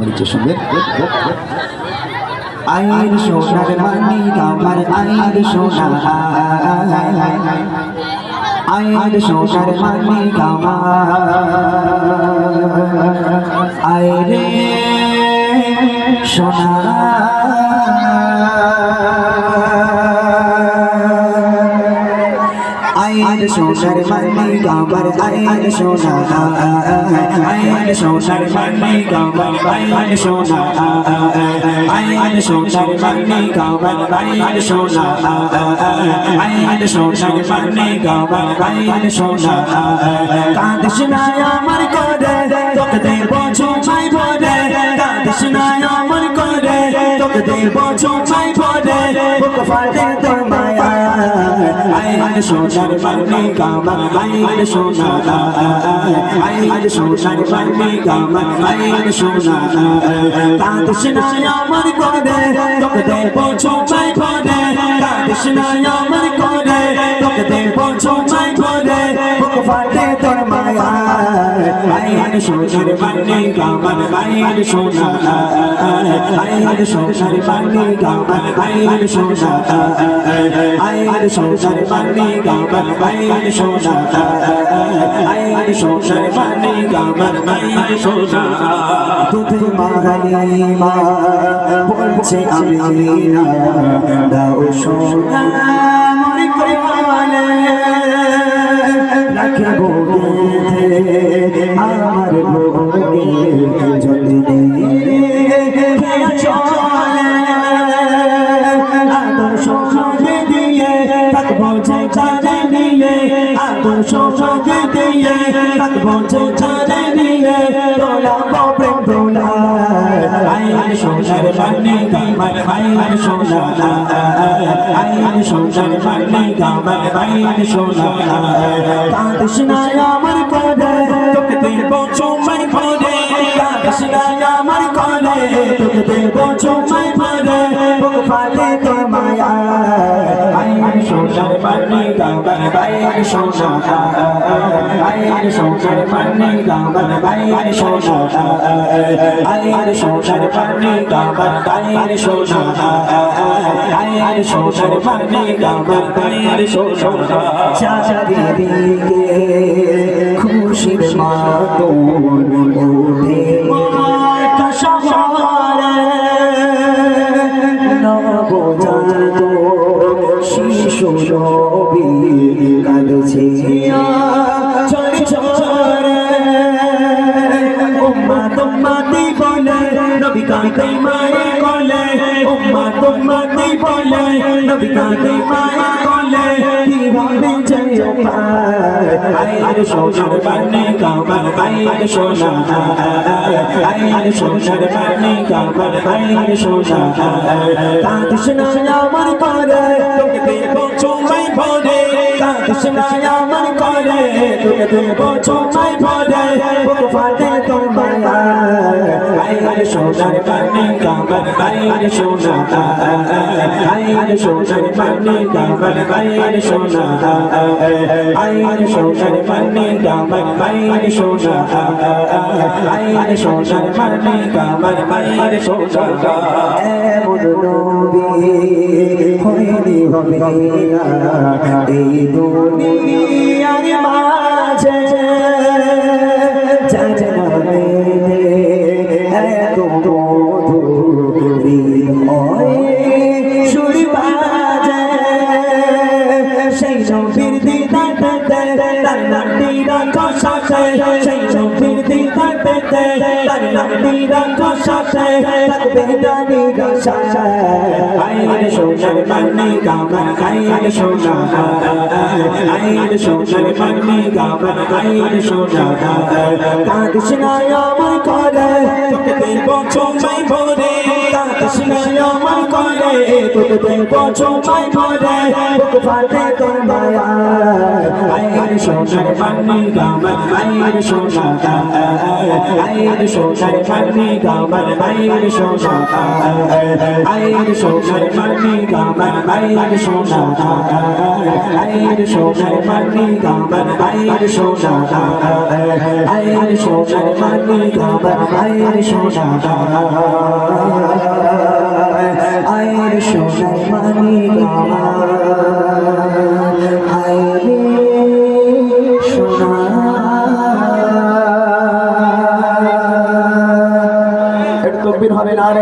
নিচে শুনবেন আইর সোনার মানি আমার আইর সোনা আইর সোনার মানি আমার আইরে সোনা আইর সোনার মানি আমার আইর সোনা আইর সোনার মানি আমার আইর সোনা আইর সোনার মানি আমার আইর সোনা আইর সোনার মানি আমার আইর সোনা কাঁদিস না আমার করে তোকে দেব ঝুমাই ভরে কাঁদিস না আমার করে তোকে দেব ঝুমাই ভরে বুক ফাটে তোর মায়া আইর সোনার মানি আমার আইর সোনা আইর সোনার মানি আমার আইর সোনা কাঁদিস না আমার করে তোকে দেব ঝুমাই ভরে কাঁদিস না আমার করে তোকে দেব ঝুমাই ভরে বুক ফাটে তোর মায়া আইর সোনার মানি আমার আইর সোনা আইর সোনার মানি আমার আইর সোনা আইর সোনার মানি আমার আইর সোনা আইর সোনার মানি আমার আইর সোনা দুধ মারাই মা বলছে আমি না দাও সোনা মর কোলে রাখব আমার ভোগে যতনে চলে আদর সোনাকে দিয়ে থাকবো যে চারে নিয়ে আদর সোনাকে দিয়ে থাকবো যে চারে নিয়ে দোলাবো প্রেম দোলা আইর সোনার মানি আমার আইর সোনা আইর সোনার মানি আমার আইর সোনা কাঁদিস না আমার করে তোকে দেব ঝুমাই ভরে কাঁদিস না আমার করে তোকে দেব ঝুমাই ভরে বুক ফাটে তোর মায়া আইর সোনার মানি আমার আইর সোনা আইর সোনার মানি আমার আইর সোনা আইর সোনার মানি আমার আইর সোনা আইর সোনার মানি আমার আইর সোনা চারিদিকে খুশির মাতন ওঠে শহরে নবজাত শিশু নবী কাঁদছে ছড়ে ছড়ে উম্মত উম্মতি বলে নবী কাঁদে মায়ের কোলে উম্মত উম্মতি বলে নবী কাঁদে মায়ের কোলে কিভাবে যেও পায় আইর সোনার মানি আমার আইর সোনা আইর সোনার মানি আমার আইর সোনা কাঁদিস না আমার করে তোকে দেব ঝুমাই ভরে কাঁদিস না আমার করে তোকে দেব ঝুমাই ভরে বুক ফাটে তোর মায়া আইর সোনার মানি আমার আইর সোনা আইর সোনার মানি আমার আইর সোনা আইর সোনার মানি আমার আইর সোনা আইর সোনার মানি আমার আইর সোনা এমন নবী হইনি হবে এই দুনিয়ার মাঝে জানাবে এত মধু হৃদয় সুর বাজে সেই নবীর দিদার পেতে তার নামটি রাখো সাথে সেই নবীর দিদার পেতে তার নামটি রাখো সাথে থাকবে জানি গাছা আইর সোনার মানি আমার আইর সোনা আইর সোনার মানি আমার আইর সোনা কাঁদিস না আমার করে তোকে দেব ঝুমাই ভরে কাঁদিস না আমার করে করে তোকে দেখবো ছোমাই করে বুক ফাটে তোর মায়া আয়ের সোনার পানি গামান আয়ের সোনা আয়ের সোনার পানি গামান আয়ের সোনা আয়ের সোনার পানি গামান আয়ের সোনা আয়ের সোনার পানি গামান আয়ের সোনা আয়ের সোনার পানি গামান আয়ের সোনা আয়ের সোনার পানি গামান আয়ের সোনা। একটু তকবীর হবে না?